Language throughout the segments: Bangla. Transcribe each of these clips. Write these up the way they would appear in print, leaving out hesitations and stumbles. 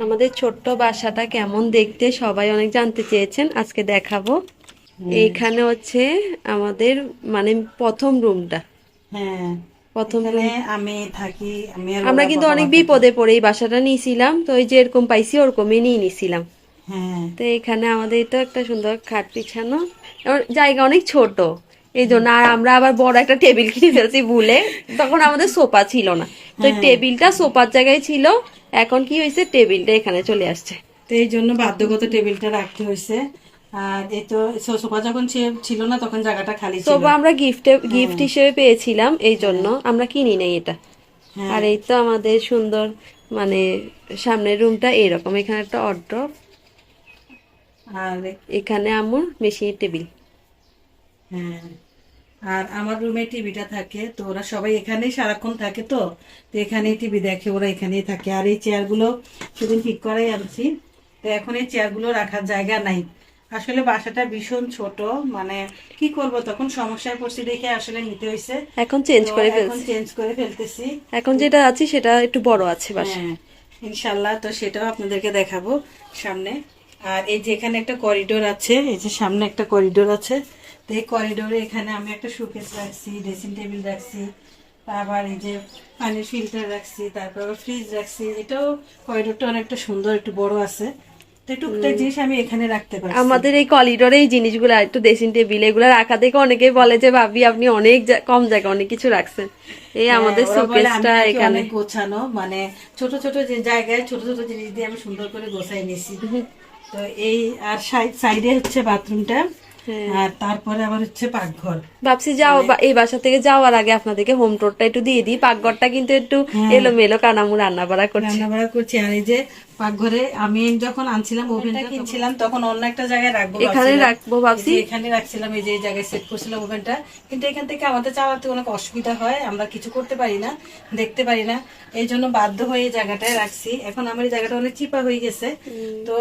আমাদের ছোট্ট বাসাটা কেমন দেখতে সবাই অনেক জানতে চেয়েছেন, আজকে দেখাবো। এইখানে হচ্ছে আমাদের মানে প্রথম রুমটা। হ্যাঁ, প্রথম এখানে রুম আমি থাকি। আমি আর আমরা ওরা কিন্তু বাবা অনেক মা থাকি। বিপদে পড়ে এই বাসাটা নিয়েছিলাম, তো ওই যে এরকম পাইছি ওরকমই নিয়ে নিছিলাম। হ্যাঁ, তো এখানে আমাদের তো একটা সুন্দর খাট বিছানো, এবার জায়গা অনেক ছোট, এই জন্য আর আমরা আবার বড় একটা টেবিল কিনে ফেলছি ভুলে। তখন আমাদের সোফা ছিল না, তো এই হ্যাঁ। টেবিলটা সোফার জায়গায় ছিল। এখন কি হয়েছে, টেবিলটা এখানে চলে আসছে। তো এই জন্য বাধ্যগত টেবিলটা রাখতে হয়েছে। আর এই তো সোফা যখন ছিল না তখন জায়গাটা খালি ছিল। সোফা আমরা গিফট হ্যাঁ, হিসেবে পেয়েছিলাম, এই জন্য হ্যাঁ, আমরা কিনি নাই এটা। হ্যাঁ। আর এই তো আমাদের সুন্দর মানে সামনের রুমটা এরকম, এখানে একটা ওয়ারড্রব, আর এখানে আমার মেশিনের টেবিল। হ্যাঁ, আর আমার রুমে টিভিটা থাকে, তো ওরা সবাই এখানেই সারাক্ষণ থাকে। তো তো এখানেই টিভি দেখে, ওরা এখানেই থাকে। আর এই চেয়ারগুলো সেদিন ঠিক করাই আনছি। তো এখন এই চেয়ারগুলো রাখার জায়গা নাই। আসলে বাসাটা ভীষণ ছোট, মানে কি করব, তখন সমস্যায় পড়ছি দেখে আসলে নিতে হয়েছে। এখন চেঞ্জ তো করে এখন ফেলছি, চেঞ্জ করে ফেলতেছি। এখন যেটা আছে সেটা একটু বড় আছে বাসা। হ্যাঁ, ইনশাল্লাহ তো সেটাও আপনাদেরকে দেখাবো সামনে। আর এই যে এখানে একটা করিডোর আছে, এই যে সামনে একটা করিডোর আছে। তো এই করিডোরে এখানে আমি একটা শোকেস রাখছি, ড্রেসিং টেবিল রাখছি, আবার এই যে পানির ফিল্টার রাখছি, তারপর আবার ফ্রিজ রাখছি। এটাও করিডোরটা অনেকটা সুন্দর, একটু বড় আছে। তো টুকটাক জিনিস আমি এখানে রাখতে পারছি। আমাদের এই করিডোরে এই জিনিসগুলো একটু ড্রেসিং টেবিল এগুলো রাখা দেখে অনেকেই বলে যে ভাবি আপনি অনেক কম জায়গা অনেক কিছু রাখছেন। এই হ্যাঁ, আমাদের ওরা বলে আমি শোকেসটা নাকি এখানে। অনেক গোছানো, মানে ছোট ছোট যে জায়গায় ছোট ছোট জিনিস দিয়ে আমি সুন্দর করে গোছাই নিছি। তো এই আর সাইডে হচ্ছে বাথরুমটা। হ্যাঁ, আর তারপরে আবার হচ্ছে পাকঘর। ভাবছি যাও এই বাসা থেকে যাওয়ার আগে আপনাদেরকে হোম টোরটা একটু দিয়ে দিই। পাকঘরটা কিন্তু একটু হ্যাঁ, এলোমেলো, কারণ আমু রান্না বাড়া করছে। রান্না বাড়া করছি। আর এই যে পাকঘরে আমি যখন আনছিলাম ওভেনটা কিনছিলাম, তখন অন্য একটা জায়গায় রাখবো এখানে ভাবছিলাম। রাখবো এই ভাবছি। যে এখানে রাখছিলাম, এই যে এই জায়গায় সেট করছিলাম ওভেনটা। কিন্তু এখান থেকে আমাদের চালাতে অনেক অসুবিধা হয়, আমরা কিছু করতে পারি না, দেখতে পারি না। এই জন্য বাধ্য হয়ে এই জায়গাটায় রাখছি। এখন আমার এই জায়গাটা অনেক চিপা হয়ে গেছে। তো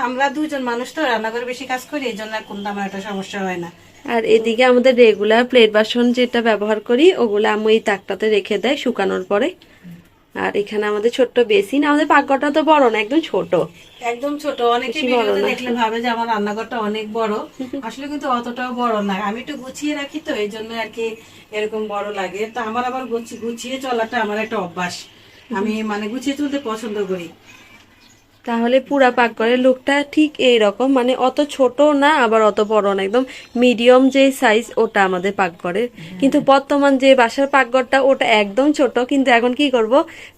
আমরা দুজন মানুষ তো রান্নাঘরে বেশি কাজ করি, এই জন্য আর কোনো আমার একটা সমস্যা হয় না। আর এদিকে আমাদের রেগুলার প্লেট বাসন যেটা ব্যবহার করি ওগুলো আম্মু এই তাকটাতে রেখে দেয় শুকানোর পরে। আর এখানে আমাদের ছোট্ট বেসিন, আমাদের পাকঘরটা তো বড় না, একদম ছোট। একদম ছোট। অনেকে বেশি বড় ভিডিওতে না। দেখলে ভাবে যে আমার রান্নাঘরটা অনেক বড়। আসলে কিন্তু অতটাও বড় না, আমি একটু গুছিয়ে রাখি, তো এই জন্য আর কি এরকম বড় লাগে। তো আমার আবার গুছিয়ে চলাটা আমার একটা অভ্যাস। আমি মানে গুছিয়ে চলতে পছন্দ করি। তাহলে পুরা পাকঘরের লুকটা ঠিক এইরকম, মানে অত ছোট না আবার অত বড় না, একদম মিডিয়াম যে সাইজ ওটা আমাদের পাকঘরের। কিন্তু বর্তমান যে বাসার পাকঘরটা ওটা একদম ছোট, কিন্তু এখন কি করব,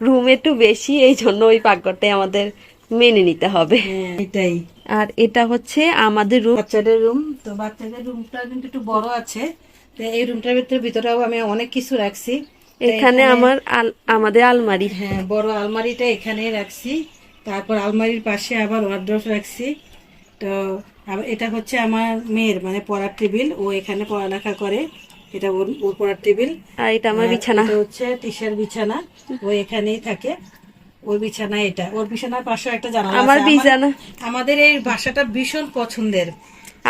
রুম একটু বেশি, এই জন্য ওই পাকঘরটাই আমাদের মেনে নিতে হবে। হ্যাঁ, এটাই। আর এটা হচ্ছে আমাদের রুম। বাচ্চাদের রুম, তো বাচ্চাদের রুমটা কিন্তু একটু বড় আছে। তো এই রুমটার ভিতরেও আমি অনেক কিছু রাখছি। তো এখানে আমার আমাদের আলমারি। হ্যাঁ, বড় আলমারিটা এখানে রাখছি। তারপর আলমারির পাশে আবার ওয়ার্ড্রোব রাখছি। তো এটা হচ্ছে আমার মেয়ের মানে পড়ার টেবিল, ও এখানে পড়ালেখা করে। এটা ওর পড়ার টেবিল। আর এটা আমার আর বিছানা। এটা হচ্ছে টিশার বিছানা, ও এখানেই থাকে। ওর বিছানা এটা, ওর বিছানার পাশে একটা জানালা আমার আছে। বিছানা, আমাদের এই বাসাটা ভীষণ পছন্দের।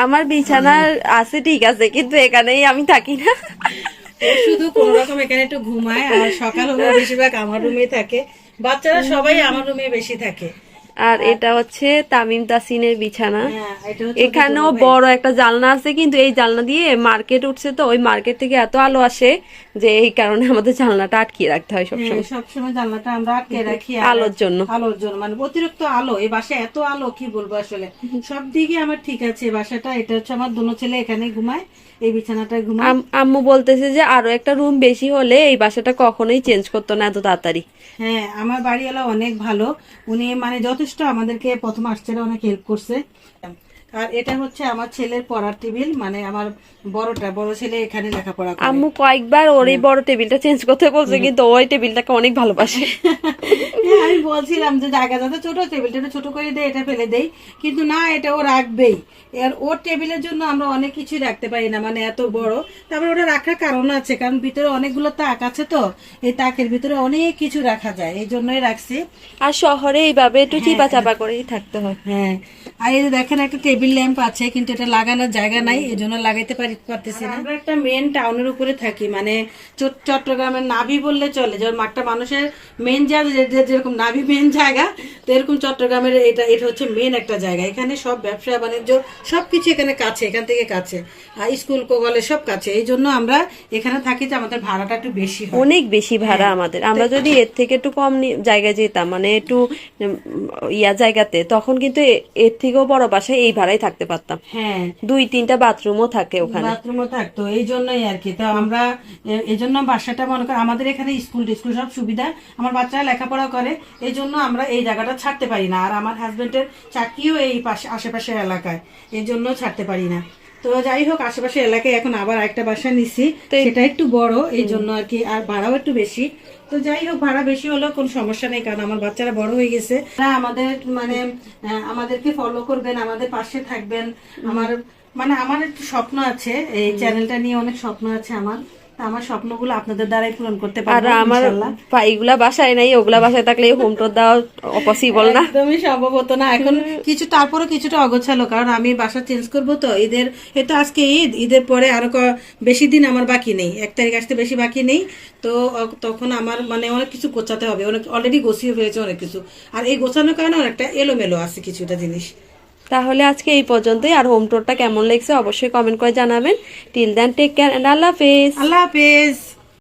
আমার বিছানা আছে ঠিক আছে, কিন্তু এখানেই আমি থাকি না। ও শুধু কোন রকম এখানে একটু ঘুমায়, আর সকাল হলে বেশিরভাগ আমার রুমে থাকে। বাচ্চারা সবাই আমার রুমে বেশি থাকে। আর এটা হচ্ছে তামিম তাসিনের বিছানা। হ্যাঁ, এটা হচ্ছে ওদের এখানেও দুলা ভাই। বড় একটা জানলা আছে, কিন্তু এই জানলা দিয়ে মার্কেট উঠছে, তো ওই মার্কেট থেকে এত আলো আসে যে এই কারণে আমাদের জানলাটা আটকিয়ে রাখতে হয় হ্যাঁ, সবসময় সবসময় জানলাটা আমরা আটকে রাখি। আলোর জন্য। আলোর জন্য, মানে অতিরিক্ত আলো, এই বাসায় এত আলো কি বলবো আসলে। সব দিকে আমার ঠিক আছে এই বাসাটা। এটা হচ্ছে আমার দুনো ছেলে এখানে ঘুমায়, এই বিছানাটায় ঘুমায়। আম্মু বলতেছে যে আরো একটা রুম বেশি হলে এই বাসাটা কখনোই চেঞ্জ করতো না এত তাড়াতাড়ি। হ্যাঁ, আমার বাড়িওয়ালা অনেক ভালো। উনি মানে যথেষ্ট আমাদেরকে প্রথম আসছে অনেক হেল্প করছে। আর এটা হচ্ছে আমার ছেলের পড়ার টেবিল, মানে আমার বড় ছেলে এখানে লেখাপড়া করে। আম্মু কয়েকবার ওর এই বড় টেবিলটা চেঞ্জ করতে বলছে, কিন্তু ওই টেবিলটাকে অনেক ভালোবাসে। হ্যাঁ, আমি বলছিলাম যে জায়গা যাতে ছোট, টেবিলটা একটু ছোট করে দেয়, এটা ফেলে দেই। কিন্তু না, এটা ও রাখবেই। আর ওর টেবিলের জন্য আমরা অনেক কিছুই রাখতে পারি না, মানে এত বড়। তারপরে ওটা রাখার কারণ আছে, কারণ ভিতরে অনেকগুলো তাক আছে, তো এই তাকের ভিতরে অনেক কিছু রাখা যায়, এই জন্যই রাখছি। আর শহরে এইভাবে একটু চিপা চাপা করেই থাকতে হয়। হ্যাঁ, আর এই যে দেখেন একটা টেবিল ল্যাম্প আছে, কিন্তু এটা লাগানোর জায়গা নাই, এই জন্য লাগাইতে পারতেছি না। আমরা একটা মেন টাউনের উপরে থাকি, মানে চট্টগ্রামের নাভি বললে চলে, যেমন একটা মানুষের মেন জায়গা যেরকম নাভি মেন জায়গা, তো এরকম চট্টগ্রামের এটা এটা হচ্ছে মেন একটা জায়গা। এখানে সব ব্যবসা বাণিজ্য সবকিছু এখানে কাছে, এখান থেকে কাছে, আর স্কুল কলেজ সব কাছে। এই জন্য আমরা এখানে থাকি, যে আমাদের ভাড়াটা একটু বেশি হয়। অনেক বেশি ভাড়া আমাদের। আমরা যদি এর থেকে একটু কম জায়গায় যেতাম, মানে একটু জায়গাতে, তখন কিন্তু এর থেকেও বড় বাসায় এই ভাড়ায় থাকতে পারতাম। হ্যাঁ, 2-3টা বাথরুমও থাকে ওখানে। বাথরুমও থাকতো, এই জন্যই আর কি। তো আমরা এই জন্য বাসাটা মনে করি, আমাদের এখানে স্কুল টিস্কুল সব সুবিধা, আমার বাচ্চারা লেখাপড়া করে, এই জন্য আমরা এই জায়গাটা ছাড়তে পারি না। আর আমার হাজবেন্ডের চাকরিও এই পাশে আশেপাশের এলাকায়, এই জন্য ছাড়তে পারি না। তো যাই হোক, আশেপাশের এলাকায় এখন আবার একটা বাসা নিছি, সেটা একটু বড়, এই জন্য আর কি, আর ভাড়াও একটু বেশি। তো যাই হোক, ভাড়া বেশি হলেও কোনো সমস্যা নেই, কারণ আমার বাচ্চারা বড় হয়ে গেছে। আমাদের মানে আমাদেরকে ফলো করবেন, আমাদের পাশে থাকবেন। আমার একটু স্বপ্ন আছে, এই চ্যানেলটা নিয়ে অনেক স্বপ্ন আছে আমার। তা আমার স্বপ্নগুলো আপনাদের দ্বারাই পূরণ করতে আর পারবো আমার ইনশাআল্লাহ। এগুলা বাসায় নাই, ওগুলা বাসায় থাকলে হোম টোর দেওয়া পসিবল না। একদমই সম্ভব হতো না। এখন তারপরে কিছুটা অগোছালো, কারণ আমি বাসা চেঞ্জ করবো তো ঈদের, এটা আজকে ঈদের পরে আরো বেশি দিন আমার বাকি নেই, 1 তারিখ আসতে বেশি বাকি নেই। তো তখন আমার মানে অনেক কিছু গোছাতে হবে, অনেক অলরেডি গুছিয়ে ফেলেছে অনেক কিছু। আর এই গোছানোর কারণে অনেকটা এলোমেলো আছে কিছুটা জিনিস। তাহলে আজকে এই পর্যন্তই। আর হোম টোরটা কেমন লাগছে অবশ্যই কমেন্ট করে জানাবেন। Till then take care and আল্লাহ হাফেজ। আল্লাহ হাফেজ।